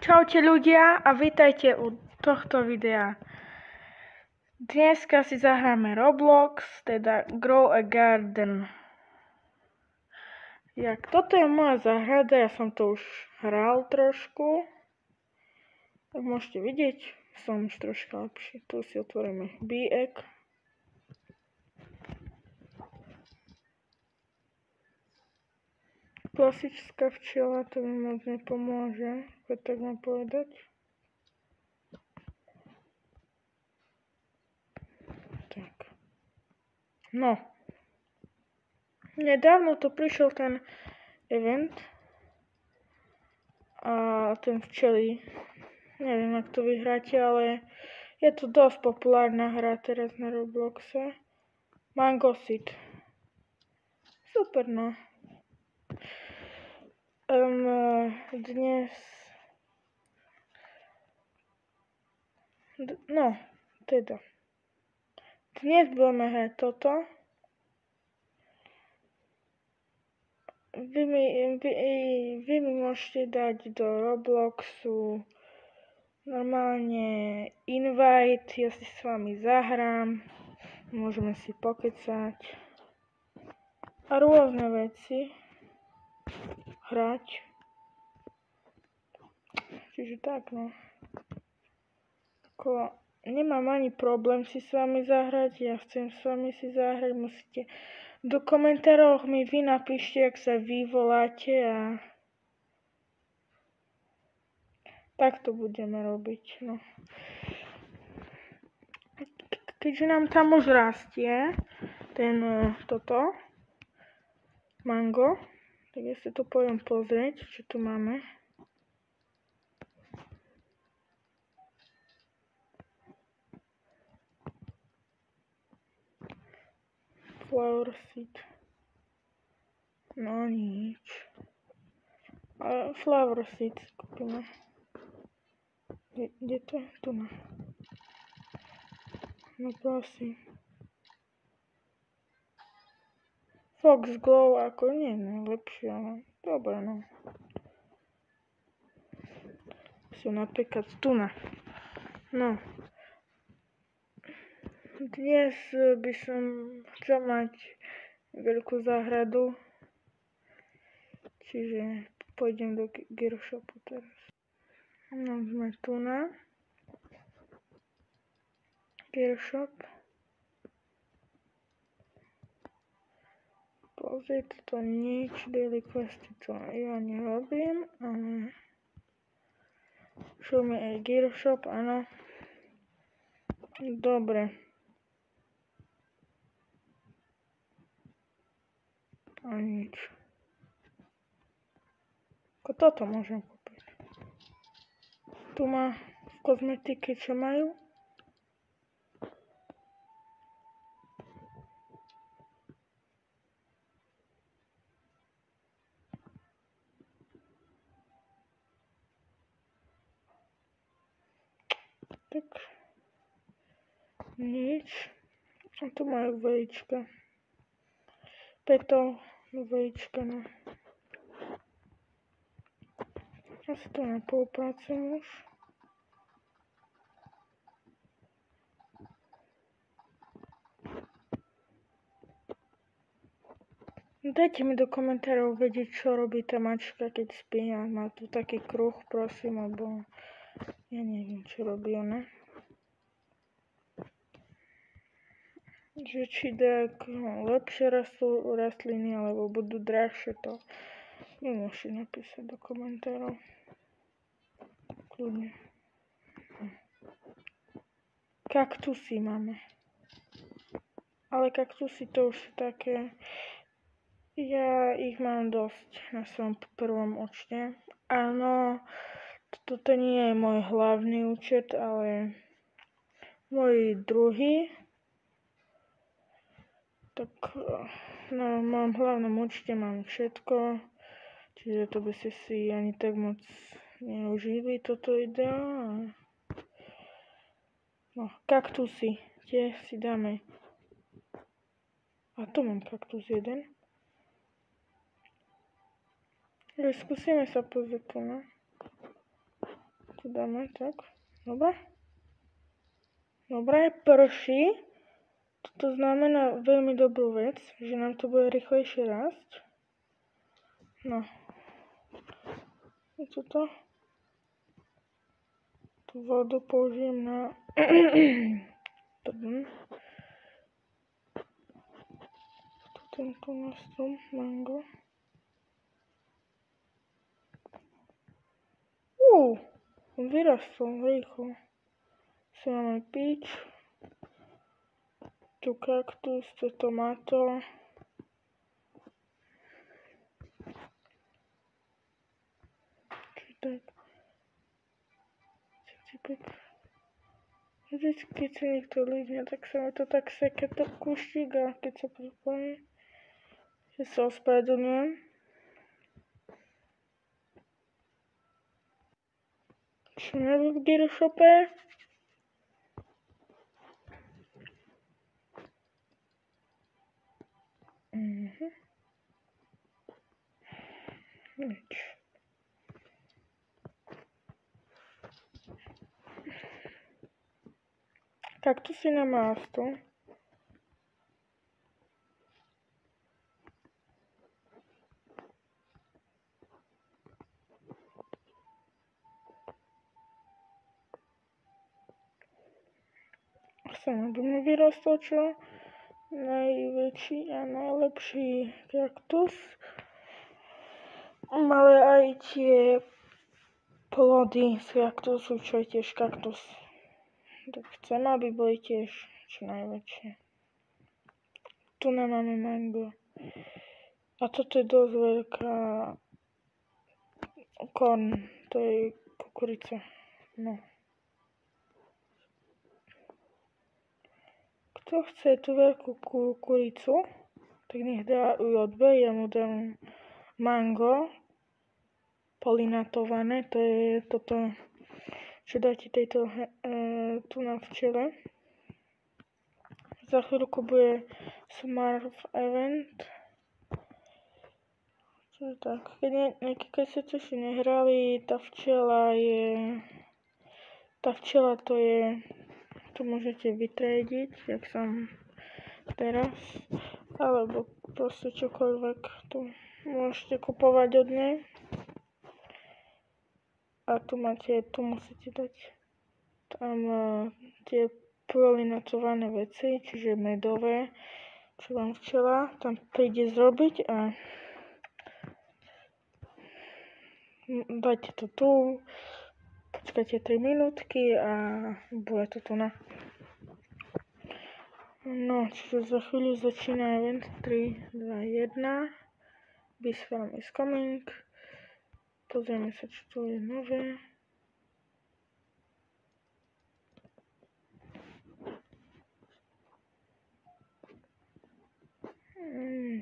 Čaute ľudia a vítajte u tohto videa. Dneska si zahráme Roblox, teda Grow a Garden. Toto je moja záhrada, ja som to už hral trošku. Tak môžete vidieť, som už troška lepší. Tu si otvoríme bíek. Klasická včela, to mi moc nepomôže, keď tak mám povedať. Tak. No. Nedávno to prišiel ten event. A ten včely. Neviem, ak to vyhráte, ale je to dosť populárna hra teraz na Robloxe. Mango Seed. Super, no. Dnes budeme hrať toto. Vy mi môžete dať do Robloxu normálne invite, ja si s vami zahrám, môžeme si pokecať a rôzne veci hrať. Čiže tak, no. Nemám ani problém si s vami zahrať, ja chcem s vami si zahrať, musíte do komentárov mi vy napíšte, ak sa vy voláte a tak to budeme robiť, no. Keďže nám tam už rastie toto mango, tak ja si to pôjdem pozrieť, čo tu máme. Flower seed. No nič. Ale flower seed kúpime. Kde to je? Tu má. No prosím. Fox Glow ako nie je najlepšie, ale dobre, no. Sú napríklad tu na. No. Dnes by som chcel mať veľkú záhradu, čiže pôjdem do Gear Shopu teraz. No, sme tu na Gear Shop. Pozrite, to nič, daily questy to ja nerobím, ale show me aj Gear Shop, áno. Dobre. A nič. Ako toto môžem kúpiť. Tu má v kozmetike, čo majú. Tak. Nič. A tu majú vajíčka. Peto, vajíčka, no. Asi to na polpracujem už. Dajte mi do komentárov vedieť, čo robí tá mačka, keď spí a má tu taký kruh, prosím, alebo ja neviem, čo robí ona. Že či tak lepšie rastú rastliny, alebo budú drahšie, to mi môžete napísať do komentárov. Kľudne. Kaktusy máme. Ale kaktusy to už sú také... Ja ich mám dosť na svojom prvom účte. Áno, toto nie je môj hlavný účet, ale môj druhý. Tak na mojom hlavnom účte mám všetko, čiže to by ste si ani tak moc neužili toto video. No, kaktusy, tie si dáme. A tu mám kaktus jeden. Skúsime sa pozrieť tu, no. Tu dáme tak. Dobre. Dobre, prší. Toto znamená veľmi dobrú vec, že nám to bude rýchlejšie rásť. No. Toto. Tú vodu použijem na... Pardon. Tento na strom mango. Vyrastol rýchlo. Tu máme peach. Tu kaktus, tu tomato. Či tak. Vždycky, keď sa niekto lízne, tak sa mi to tak seká to kúštik a keď sa pripojím, že sa ospravedlňujem. Čo máme v Giroshope? Nič. Kaktusy na másto. Aby mi vyrastol čo najväčší a najlepší kaktus. Ale aj tie plody z kaktusu, čo je tiež kaktus. Tak chcem, aby boli tiež čo najväčšie. Tu máme mango. A toto je dosť veľká korn, to je kukurica. No. Kto chce tú veľkú kukuricu, tak nech dá UJB, ja mu dám mango polinatované, to je toto, čo dáte tejto tu na včele. Za chvíľku bude Smurf event. Čo je tak, keď ste to ešte nehrali, tá včela to je, tu môžete vytrediť, jak som teraz, alebo proste čokoľvek tu môžete kupovať od nej. A tu musíte dať tam tie polinatované veci, čiže medové, čo vám včela tam príde zrobiť a dajte to tu, počkajte 3 minútky a bude to tu na. No, čiže za chvíľu začína event 3, 2, 1. This film is coming. Pozrieme sa, čo tu je nové.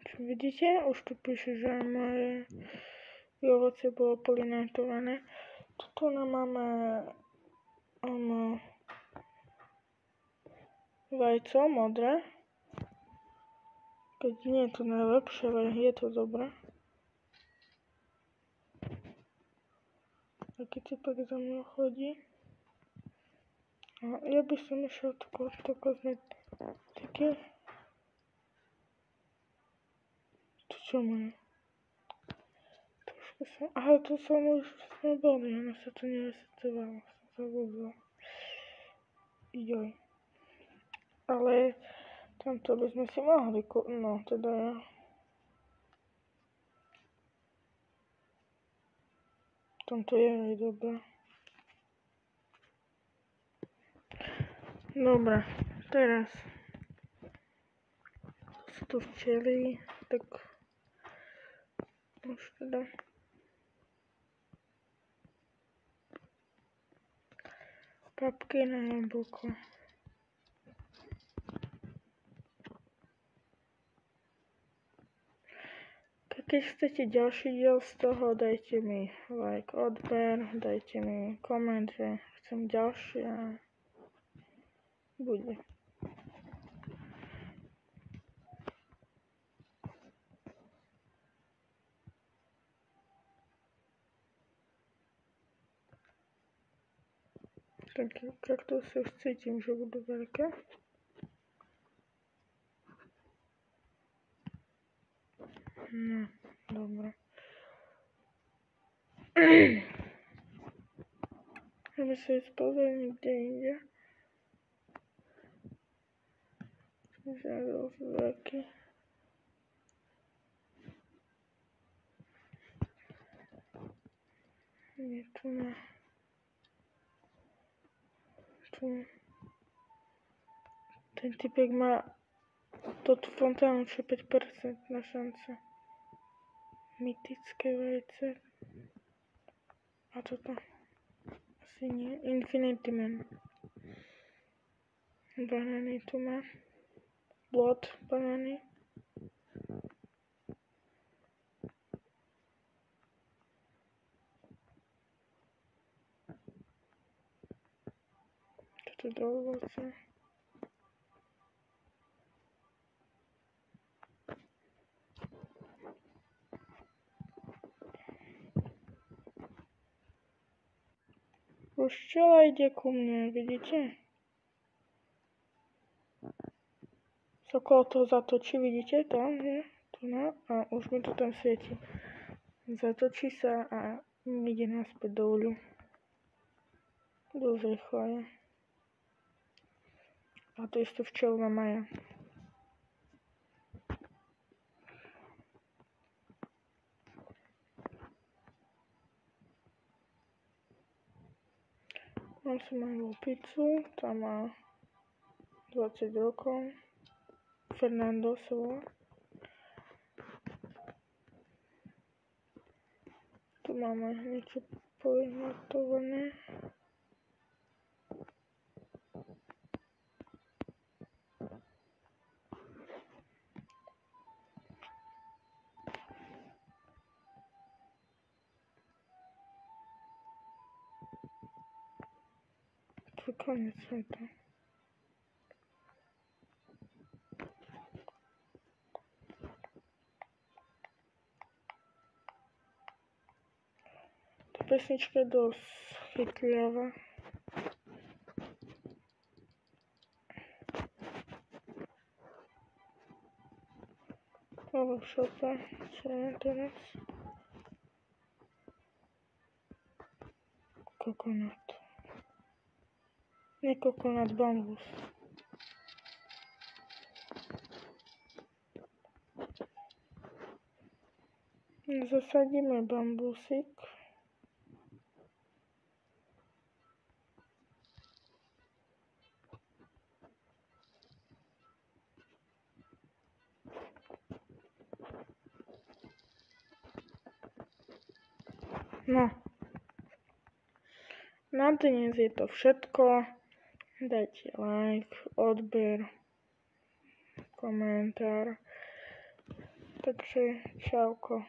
Čo vidíte? Už tu píše, že moje ovoce bolo polinatované. Tuto máme vajco modré. Keď nie je to najlepšie, ale je to dobré. Taký typek za mnou chodí. A ja by som išiel to kozmetiky. To čo má? Trošku som... Aha, to som už boli, ono sa to neresetovalo. Som zabudla. Joj. Ale tamto by sme si mohli no teda ja. Tomto je aj dobré. Dobre, teraz sú tu včely, tak už teda papky na jablko. Keď chcete ďalší diel z toho, dajte mi like, odber, dajte mi koment, že chcem ďalšie a bude. Také kaktusy už cítim, že budú veľké. No, dobre. Môžeme si ísť pozrieť niekde inde. Že je dosť veľký. Nie, tu má. Tu. Ten typek má toto fontánu, čo je 5% na šance. Mytické vajce. A toto. Asi nie. Infinity Man. Banány tu má. Blood banány. Toto je do ovoce. Už včela ide ku mne, vidíte? Okolo toho zatočí, vidíte? Tam, že? Tu na. A už mi to tam svieti. Zatočí sa a ide naspäť do uľu. Dosť rýchlo je. A to isto včelná Maja. Mám som aj lupicu, tá má 20 rokov. Fernando sa volá. Tu máme niečo polymatované. To je koniec sveta. Tá pesnička je dosť chytliava. Ale v šope, čo je teraz? Kokonát. Nie kokonát, bambus. Zasadíme bambusik. No. Na dnes je to všetko. Dajte like, odber, komentár. Takže čauko.